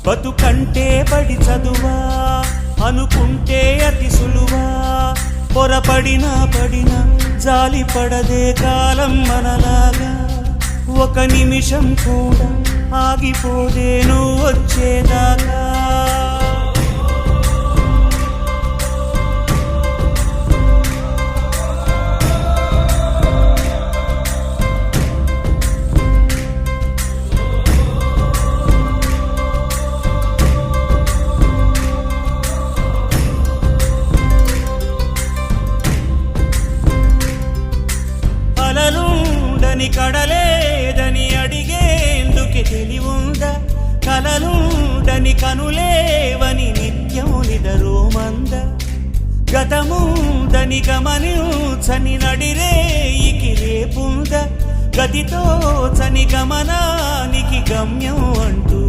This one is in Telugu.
బతుకంటే బడి చదువా అనుకుంటే అతి సులువా పొరపడినా పడినా జాలి పడదే కాలం మనలాగా ఒక నిమిషం కూడా ఆగిపోదే నువ్వు వచ్చేదాకా కలలుండని కడలేదని అడిగేందుకే తెలివుందా కలలుండని కనులేవని నిత్యం నిదరోమంద గతముందని గమనించని నడిరేయికి రేపుందా గతితో చని గమనానికి గమ్యం అంటూ